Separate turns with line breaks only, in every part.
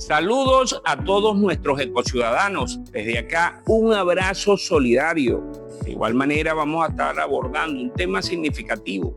Saludos a todos nuestros ecociudadanos. Desde acá, un abrazo solidario. De igual manera, vamos a estar abordando un tema significativo,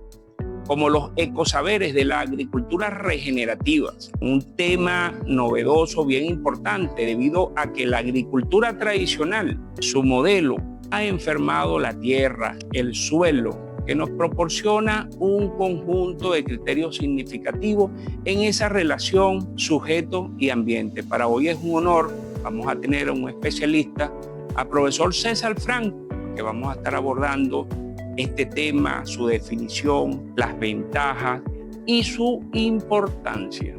como los ecosaberes de la agricultura regenerativa. Un tema novedoso, bien importante, debido a que la agricultura tradicional, su modelo, ha enfermado la tierra, el suelo, que nos proporciona un conjunto de criterios significativos en esa relación sujeto y ambiente. Para hoy es un honor, vamos a tener a un especialista, a profesor César Franco, que vamos a estar abordando este tema, su definición, las ventajas y su importancia.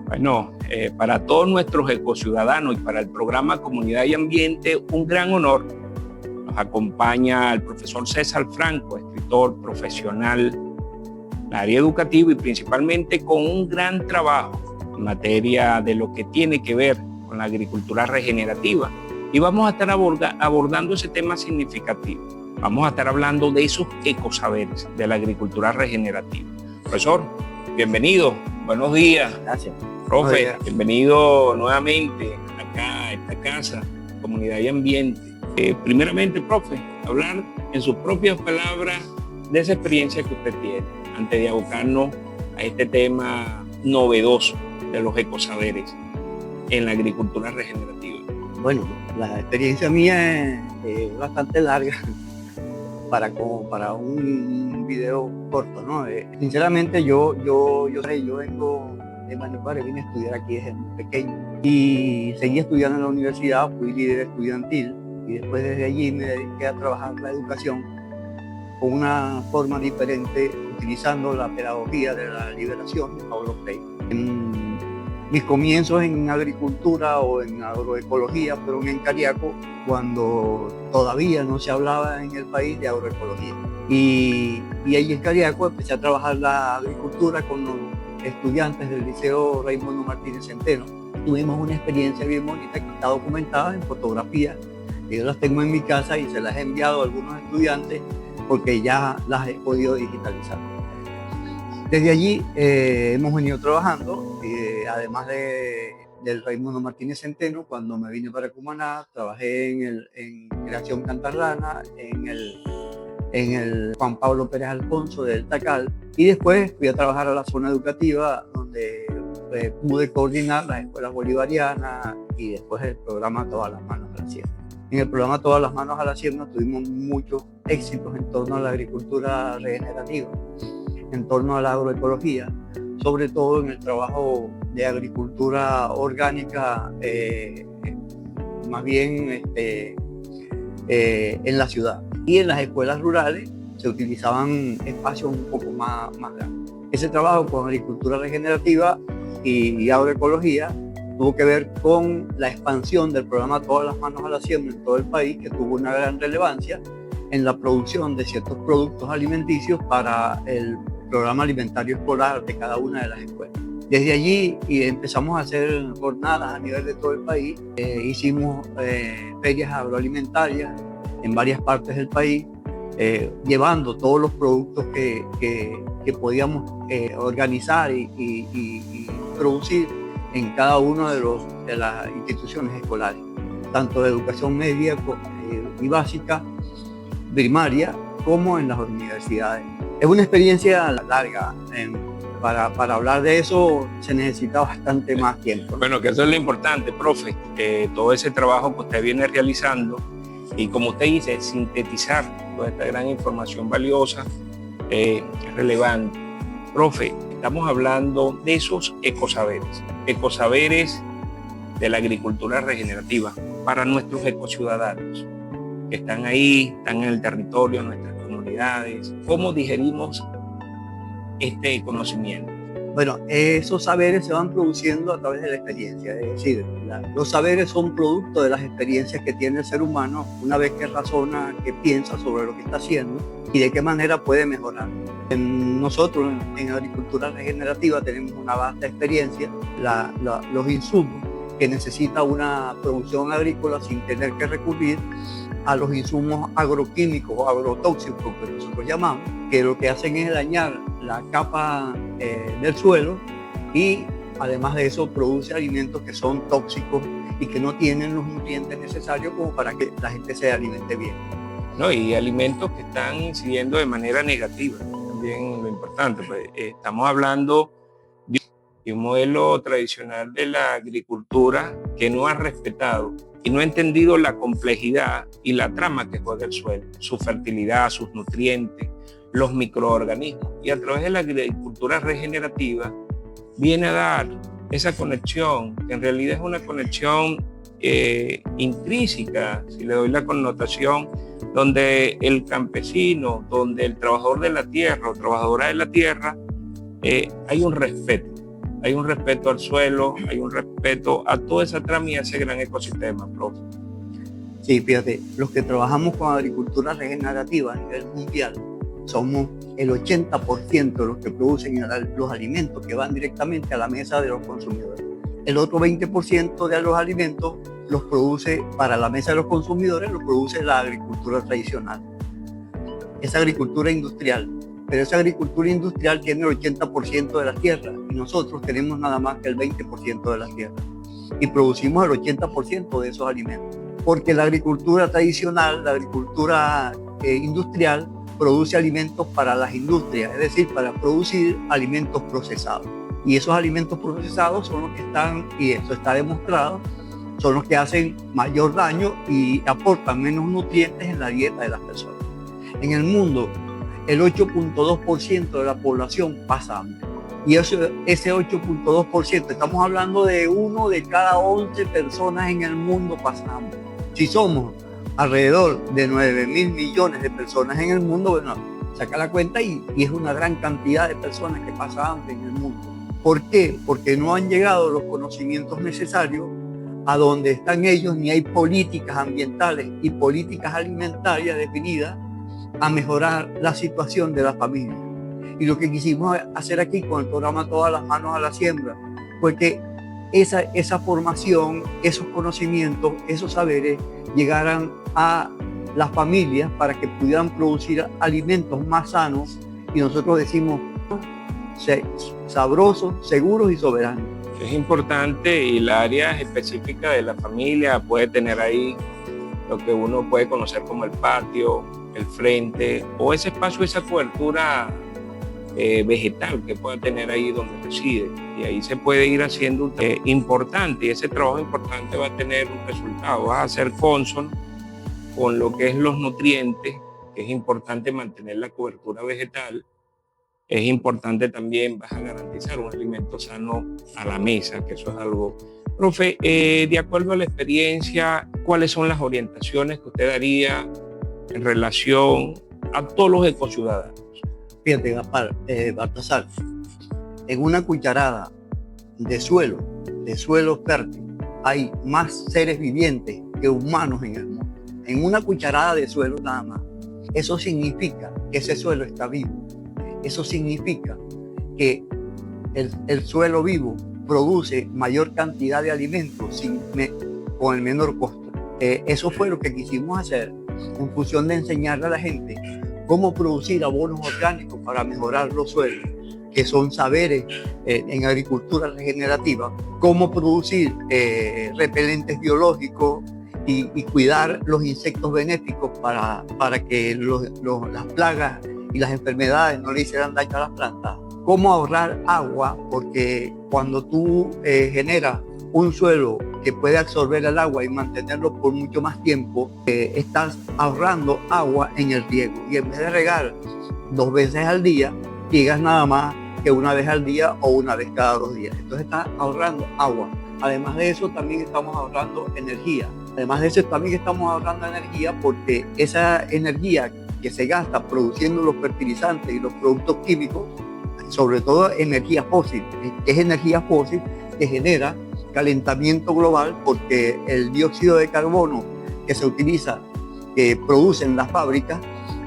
Bueno, para todos nuestros ecociudadanos y para el programa Comunidad y Ambiente, un gran honor. Nos acompaña el profesor César Franco, escritor profesional en el área educativa y principalmente con un gran trabajo en materia de lo que tiene que ver con la agricultura regenerativa. Y vamos a estar abordando ese tema significativo. Vamos a estar hablando de esos ecosaberes de la agricultura regenerativa. Profesor, bienvenido. Buenos días.
Gracias.
Profe, bienvenido nuevamente acá a esta casa, Comunidad y Ambiente. Primeramente, profe, hablar en sus propias palabras de esa experiencia que usted tiene, antes de abocarnos a este tema novedoso de los ecosaberes en la agricultura regenerativa.
Bueno, la experiencia mía es bastante larga para un video corto, ¿no? Sinceramente, yo vengo de Manizales, vine a estudiar aquí desde muy pequeño y seguí estudiando en la universidad, fui líder estudiantil y después desde allí me dediqué a trabajar la educación con una forma diferente, utilizando la pedagogía de la liberación de Paulo Freire. Mis comienzos en agricultura o en agroecología fueron en Cariaco, cuando todavía no se hablaba en el país de agroecología. Y ahí en Cariaco empecé a trabajar la agricultura con los estudiantes del Liceo Raimundo Martínez Centeno. Tuvimos una experiencia bien bonita que está documentada en fotografías. Yo las tengo en mi casa y se las he enviado a algunos estudiantes porque ya las he podido digitalizar. Desde allí hemos venido trabajando, además del Raimundo Martínez Centeno. Cuando me vine para Cumaná, trabajé en Creación Cantarrana, en el Juan Pablo Pérez Alfonso del Tacal, y después fui a trabajar a la zona educativa, donde pude coordinar las escuelas bolivarianas y después el programa Todas las Manos a la Siembra. En el programa Todas las Manos a la Siembra tuvimos muchos éxitos en torno a la agricultura regenerativa, en torno a la agroecología, sobre todo en el trabajo de agricultura orgánica, más bien en la ciudad. Y en las escuelas rurales se utilizaban espacios un poco más grandes. Ese trabajo con agricultura regenerativa y agroecología tuvo que ver con la expansión del programa Todas las Manos a la Siembra en todo el país, que tuvo una gran relevancia en la producción de ciertos productos alimenticios para el programa alimentario escolar de cada una de las escuelas. Desde allí empezamos a hacer jornadas a nivel de todo el país. Hicimos ferias agroalimentarias en varias partes del país, llevando todos los productos que podíamos organizar y producir en cada una de las instituciones escolares, tanto de educación media y básica, primaria, como en las universidades. Es una experiencia larga. Para hablar de eso se necesita bastante más tiempo.
Bueno, que eso es lo importante, profe, todo ese trabajo que usted viene realizando y, como usted dice, sintetizar toda esta gran información valiosa, es relevante. Profe, estamos hablando de esos ecosaberes de la agricultura regenerativa para nuestros ecociudadanos que están ahí, están en el territorio, en nuestras comunidades. ¿Cómo digerimos este conocimiento?
Bueno, esos saberes se van produciendo a través de la experiencia, es decir, los saberes son producto de las experiencias que tiene el ser humano una vez que razona, que piensa sobre lo que está haciendo y de qué manera puede mejorar. Nosotros en agricultura regenerativa tenemos una vasta experiencia, los insumos que necesita una producción agrícola sin tener que recurrir a los insumos agroquímicos o agrotóxicos que nosotros llamamos, que lo que hacen es dañar la capa del suelo y además de eso produce alimentos que son tóxicos y que no tienen los nutrientes necesarios como para que la gente se alimente bien.
No, y alimentos que están incidiendo de manera negativa, también lo importante, pues, estamos hablando de un modelo tradicional de la agricultura que no ha respetado y no ha entendido la complejidad y la trama que juega el suelo, su fertilidad, sus nutrientes, los microorganismos. Y a través de la agricultura regenerativa viene a dar esa conexión, que en realidad es una conexión intrínseca, si le doy la connotación, donde el campesino, donde el trabajador de la tierra o trabajadora de la tierra, hay un respeto al suelo, hay un respeto a toda esa trama y a ese gran ecosistema, profe.
Sí, fíjate, los que trabajamos con agricultura regenerativa a nivel mundial somos el 80% de los que producen los alimentos que van directamente a la mesa de los consumidores. El otro 20% de los alimentos los produce para la mesa de los consumidores, los produce la agricultura tradicional. Esa agricultura industrial. Pero esa agricultura industrial tiene el 80% de las tierras y nosotros tenemos nada más que el 20% de las tierras. Y producimos el 80% de esos alimentos. Porque la agricultura tradicional, la agricultura industrial, produce alimentos para las industrias, es decir, para producir alimentos procesados. Y esos alimentos procesados son los que están, y eso está demostrado, son los que hacen mayor daño y aportan menos nutrientes en la dieta de las personas. En el mundo, el 8.2% de la población pasa hambre. Y ese 8.2%, estamos hablando de 1 de cada 11 personas en el mundo pasa hambre. Si somos alrededor de 9.000 millones de personas en el mundo, bueno, saca la cuenta y es una gran cantidad de personas que pasan hambre en el mundo. ¿Por qué? Porque no han llegado los conocimientos necesarios a donde están ellos, ni hay políticas ambientales y políticas alimentarias definidas a mejorar la situación de la familia. Y lo que quisimos hacer aquí con el programa Todas las Manos a la Siembra fue que esa formación, esos conocimientos, esos saberes llegaran a las familias para que pudieran producir alimentos más sanos y nosotros decimos sabrosos, seguros y soberanos.
Es importante y la área específica de la familia puede tener ahí lo que uno puede conocer como el patio, el frente o ese espacio, esa cobertura vegetal que pueda tener ahí donde reside. Y ahí se puede ir haciendo importante y ese trabajo importante va a tener un resultado, va a ser consono con lo que es los nutrientes, que es importante mantener la cobertura vegetal. Es importante también, vas a garantizar un alimento sano a la mesa, que eso es algo. Profe, de acuerdo a la experiencia, ¿cuáles son las orientaciones que usted daría en relación a todos los ecociudadanos?
Fíjate, Baltasar, en una cucharada de suelo fértil, hay más seres vivientes que humanos en el mundo. En una cucharada de suelo nada más. Eso significa que ese suelo está vivo. Eso significa que el suelo vivo produce mayor cantidad de alimentos con el menor costo. Eso fue lo que quisimos hacer en función de enseñarle a la gente cómo producir abonos orgánicos para mejorar los suelos, que son saberes en agricultura regenerativa, cómo producir repelentes biológicos y cuidar los insectos benéficos para que las plagas y las enfermedades no le hicieran daño a las plantas. Cómo ahorrar agua, porque cuando tú generas un suelo que puede absorber el agua y mantenerlo por mucho más tiempo, estás ahorrando agua en el riego. Y en vez de regar 2 veces al día, riegas nada más que 1 vez al día o 1 vez cada 2 días. Entonces estás ahorrando agua. Además de eso, también estamos ahorrando energía. Además de eso, también estamos ahorrando energía porque esa energía que se gasta produciendo los fertilizantes y los productos químicos, sobre todo energía fósil, es energía fósil que genera calentamiento global porque el dióxido de carbono que se utiliza, que producen las fábricas,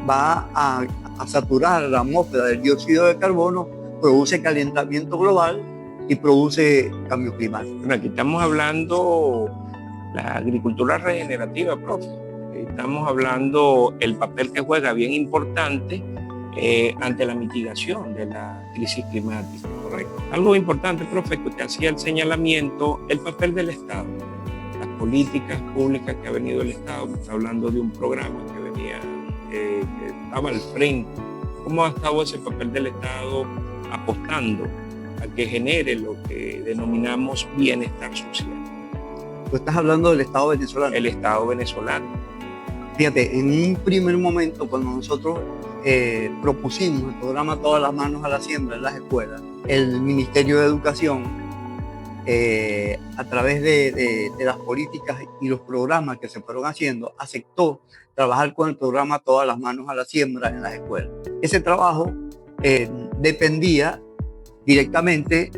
va a saturar la atmósfera del dióxido de carbono, produce calentamiento global y produce cambio climático.
Bueno, aquí estamos hablando la agricultura regenerativa, profe. Estamos hablando el papel que juega bien importante ante la mitigación de la crisis climática, ¿correcto? Algo importante, profe, que usted hacía el señalamiento, el papel del Estado, las políticas públicas que ha venido el Estado. Está hablando de un programa que venía, que estaba al frente. ¿Cómo ha estado ese papel del Estado apostando a que genere lo que denominamos bienestar social?
Tú estás hablando del Estado venezolano.
El Estado venezolano.
Fíjate, en un primer momento, cuando nosotros propusimos el programa Todas las Manos a la Siembra en las escuelas, el Ministerio de Educación, a través de las políticas y los programas que se fueron haciendo, aceptó trabajar con el programa Todas las Manos a la Siembra en las escuelas. Ese trabajo dependía directamente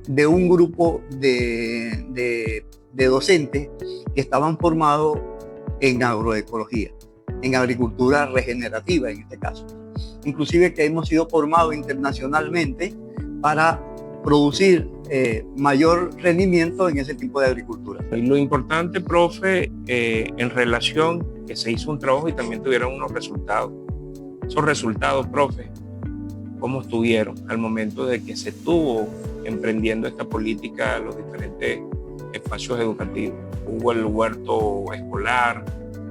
de un grupo de docentes que estaban formados en agroecología, en agricultura regenerativa en este caso. Inclusive que hemos sido formados internacionalmente para producir mayor rendimiento en ese tipo de agricultura.
Y lo importante, profe, en relación que se hizo un trabajo y también tuvieron unos resultados. Esos resultados, profe, ¿cómo estuvieron al momento de que se estuvo emprendiendo esta política a los diferentes espacios educativos? ¿Hubo el huerto escolar?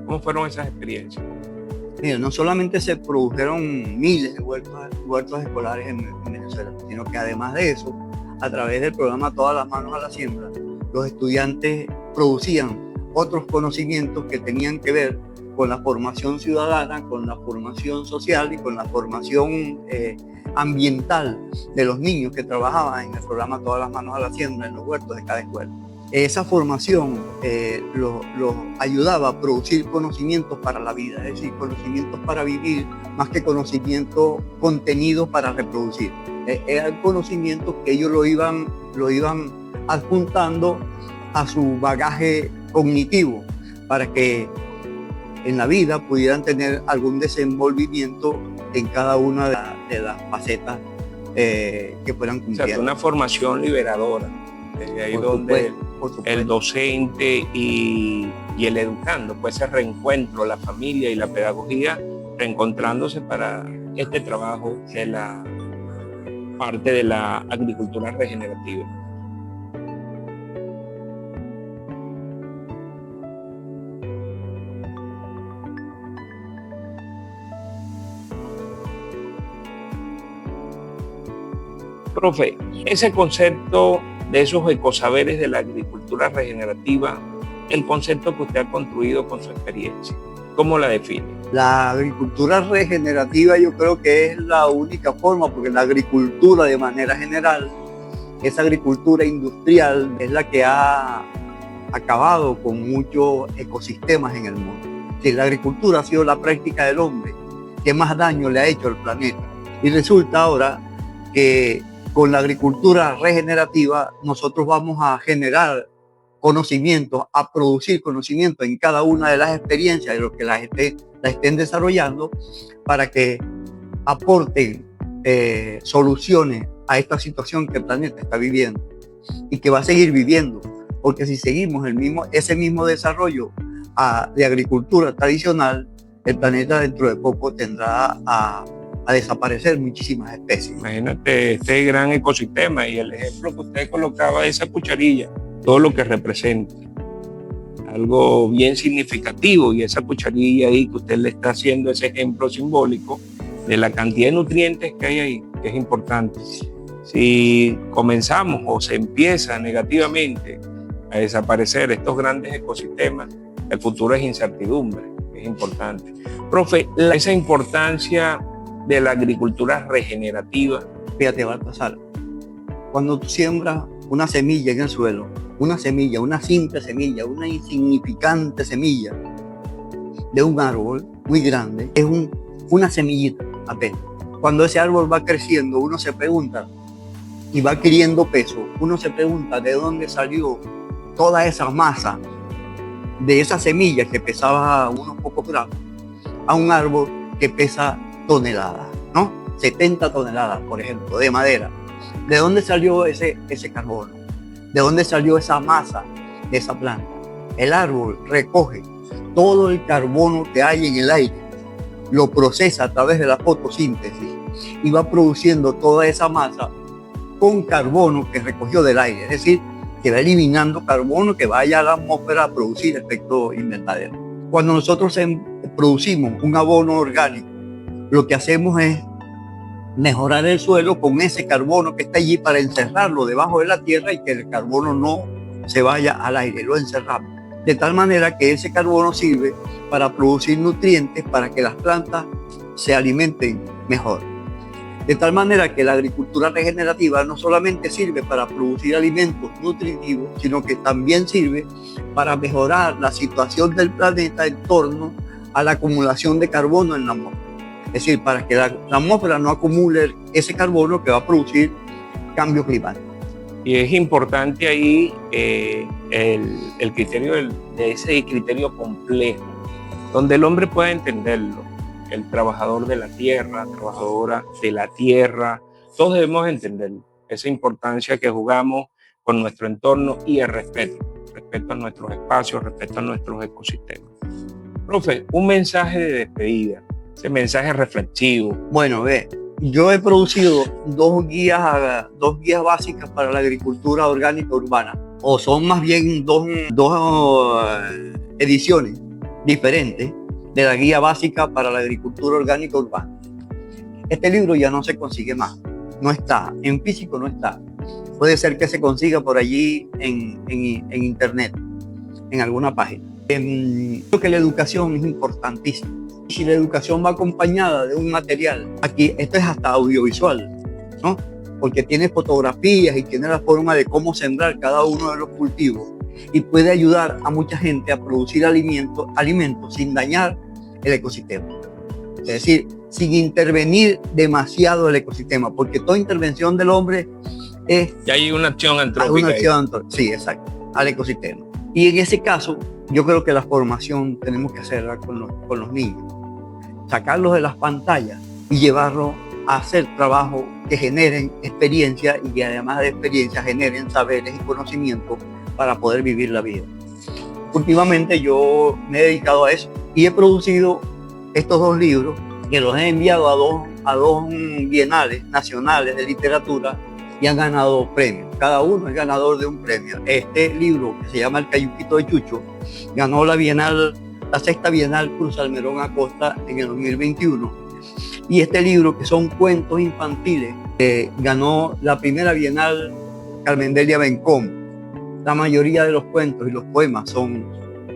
¿Cómo fueron esas experiencias?
Mira, no solamente se produjeron miles de huertos escolares en Venezuela, sino que además de eso, a través del programa Todas las Manos a la Siembra, los estudiantes producían otros conocimientos que tenían que ver con la formación ciudadana, con la formación social y con la formación ambiental de los niños que trabajaban en el programa Todas las Manos a la Siembra en los huertos de cada escuela. Esa formación los ayudaba a producir conocimientos para la vida, es decir, conocimientos para vivir, más que conocimientos contenidos para reproducir. Eran conocimientos que ellos lo iban adjuntando a su bagaje cognitivo para que en la vida pudieran tener algún desenvolvimiento en cada una de las facetas que fueran cumpliendo.
O sea, una formación liberadora. Desde ahí donde el docente y el educando, pues ese reencuentro, la familia y la pedagogía, reencontrándose para este trabajo de la parte de la agricultura regenerativa. Profe, ese concepto de esos ecosaberes de la agricultura regenerativa, el concepto que usted ha construido con su experiencia, ¿cómo la define?
La agricultura regenerativa yo creo que es la única forma, porque la agricultura de manera general, esa agricultura industrial es la que ha acabado con muchos ecosistemas en el mundo. Sí, la agricultura ha sido la práctica del hombre que más daño le ha hecho al planeta. Y resulta ahora que con la agricultura regenerativa nosotros vamos a generar conocimiento, a producir conocimiento en cada una de las experiencias de los que la estén desarrollando para que aporten soluciones a esta situación que el planeta está viviendo y que va a seguir viviendo, porque si seguimos ese mismo desarrollo de agricultura tradicional, el planeta dentro de poco tendrá a desaparecer muchísimas especies.
Imagínate este gran ecosistema y el ejemplo que usted colocaba de esa cucharilla, todo lo que representa, algo bien significativo, y esa cucharilla ahí que usted le está haciendo ese ejemplo simbólico de la cantidad de nutrientes que hay ahí, que es importante. Si comenzamos o se empieza negativamente a desaparecer estos grandes ecosistemas, el futuro es incertidumbre, es importante. Profe, esa importancia de la agricultura regenerativa.
Fíjate, Baltasar, cuando tú siembras una semilla en el suelo, una simple semilla, una insignificante semilla de un árbol muy grande, es una semillita apenas. Cuando ese árbol va creciendo, uno se pregunta, y va adquiriendo peso, uno se pregunta de dónde salió toda esa masa de esa semilla que pesaba unos pocos gramos a un árbol que pesa toneladas, ¿no? 70 toneladas, por ejemplo, de madera. ¿De dónde salió ese carbono? ¿De dónde salió esa masa de esa planta? El árbol recoge todo el carbono que hay en el aire, lo procesa a través de la fotosíntesis y va produciendo toda esa masa con carbono que recogió del aire, es decir, que va eliminando carbono que vaya a la atmósfera a producir efecto invernadero. Cuando nosotros producimos un abono orgánico, lo que hacemos es mejorar el suelo con ese carbono que está allí para encerrarlo debajo de la tierra y que el carbono no se vaya al aire, lo encerramos. De tal manera que ese carbono sirve para producir nutrientes para que las plantas se alimenten mejor. De tal manera que la agricultura regenerativa no solamente sirve para producir alimentos nutritivos, sino que también sirve para mejorar la situación del planeta en torno a la acumulación de carbono en la atmósfera. Es decir, para que la atmósfera no acumule ese carbono que va a producir cambio climático.
Y es importante ahí el criterio de ese criterio complejo, donde el hombre pueda entenderlo. El trabajador de la tierra, trabajadora de la tierra, todos debemos entender esa importancia que jugamos con nuestro entorno y el respeto a nuestros espacios, respeto a nuestros ecosistemas. Profe, un mensaje de despedida, ese mensaje reflexivo.
Bueno, yo he producido dos guías básicas para la agricultura orgánica urbana, o son más bien dos ediciones diferentes de la guía básica para la agricultura orgánica urbana. Este libro ya no se consigue más, no está, en físico no está. Puede ser que se consiga por allí en internet, en alguna página. Creo que la educación es importantísima. Si la educación va acompañada de un material, aquí esto es hasta audiovisual, ¿no? Porque tiene fotografías y tiene la forma de cómo sembrar cada uno de los cultivos y puede ayudar a mucha gente a producir alimentos sin dañar el ecosistema. Es decir, sin intervenir demasiado el ecosistema, porque toda intervención del hombre es...
Y hay una acción antrópica.
Sí, exacto, al ecosistema. Y en ese caso, yo creo que la formación tenemos que hacerla con los niños. Sacarlos de las pantallas y llevarlos a hacer trabajos que generen experiencia y que además de experiencia generen saberes y conocimientos para poder vivir la vida. Últimamente yo me he dedicado a eso y he producido estos dos libros que los he enviado a dos bienales nacionales de literatura y han ganado premios. Cada uno es ganador de un premio. Este libro, que se llama El Cayuquito de Chucho, ganó la sexta Bienal Cruz Salmerón Acosta en el 2021. Y este libro, que son cuentos infantiles, ganó la primera Bienal Carmen Delia Bencom. La mayoría de los cuentos y los poemas son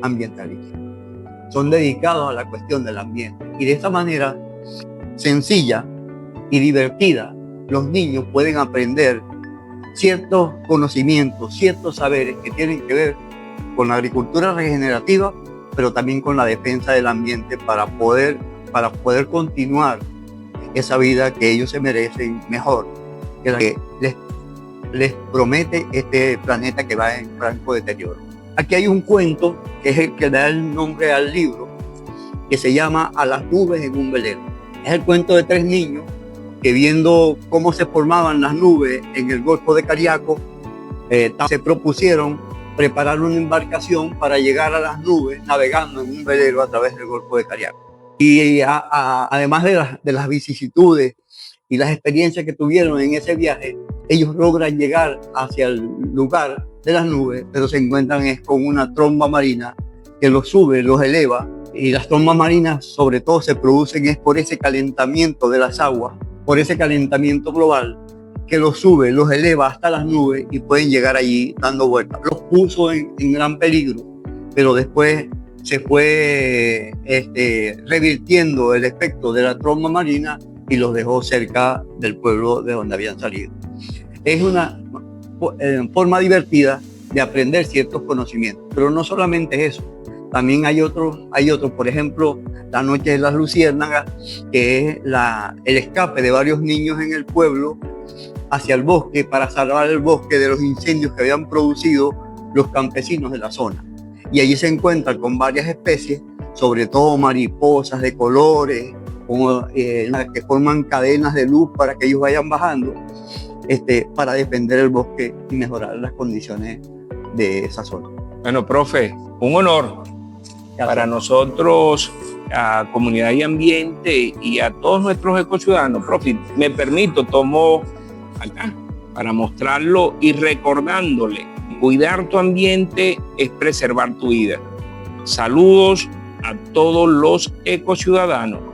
ambientalistas, son dedicados a la cuestión del ambiente. Y de esta manera sencilla y divertida, los niños pueden aprender ciertos conocimientos, ciertos saberes que tienen que ver con la agricultura regenerativa, pero también con la defensa del ambiente para poder continuar esa vida que ellos se merecen mejor que la que les promete este planeta que va en franco deterioro. Aquí hay un cuento que es el que da el nombre al libro, que se llama A las nubes en un velero. Es el cuento de tres niños que, viendo cómo se formaban las nubes en el Golfo de Cariaco, se propusieron preparar una embarcación para llegar a las nubes navegando en un velero a través del Golfo de Cariaco. Y además de las vicisitudes y las experiencias que tuvieron en ese viaje, ellos logran llegar hacia el lugar de las nubes, pero se encuentran con una tromba marina que los sube, los eleva, y las trombas marinas sobre todo se producen por ese calentamiento de las aguas, por ese calentamiento global que los sube, los eleva hasta las nubes y pueden llegar allí dando vueltas. Los puso en gran peligro, pero después se fue revirtiendo el efecto de la tromba marina y los dejó cerca del pueblo de donde habían salido. Es una forma divertida de aprender ciertos conocimientos, pero no solamente eso, también hay otros, por ejemplo, La Noche de las Luciérnagas, que es el escape de varios niños en el pueblo hacia el bosque para salvar el bosque de los incendios que habían producido los campesinos de la zona. Y allí se encuentran con varias especies, sobre todo mariposas de colores, que forman cadenas de luz para que ellos vayan bajando, para defender el bosque y mejorar las condiciones de esa zona.
Bueno, profe, un honor para nosotros, a Comunidad y Ambiente y a todos nuestros ecociudadanos. Profe, me permito, tomo acá para mostrarlo y recordándole, cuidar tu ambiente es preservar tu vida. Saludos a todos los ecociudadanos.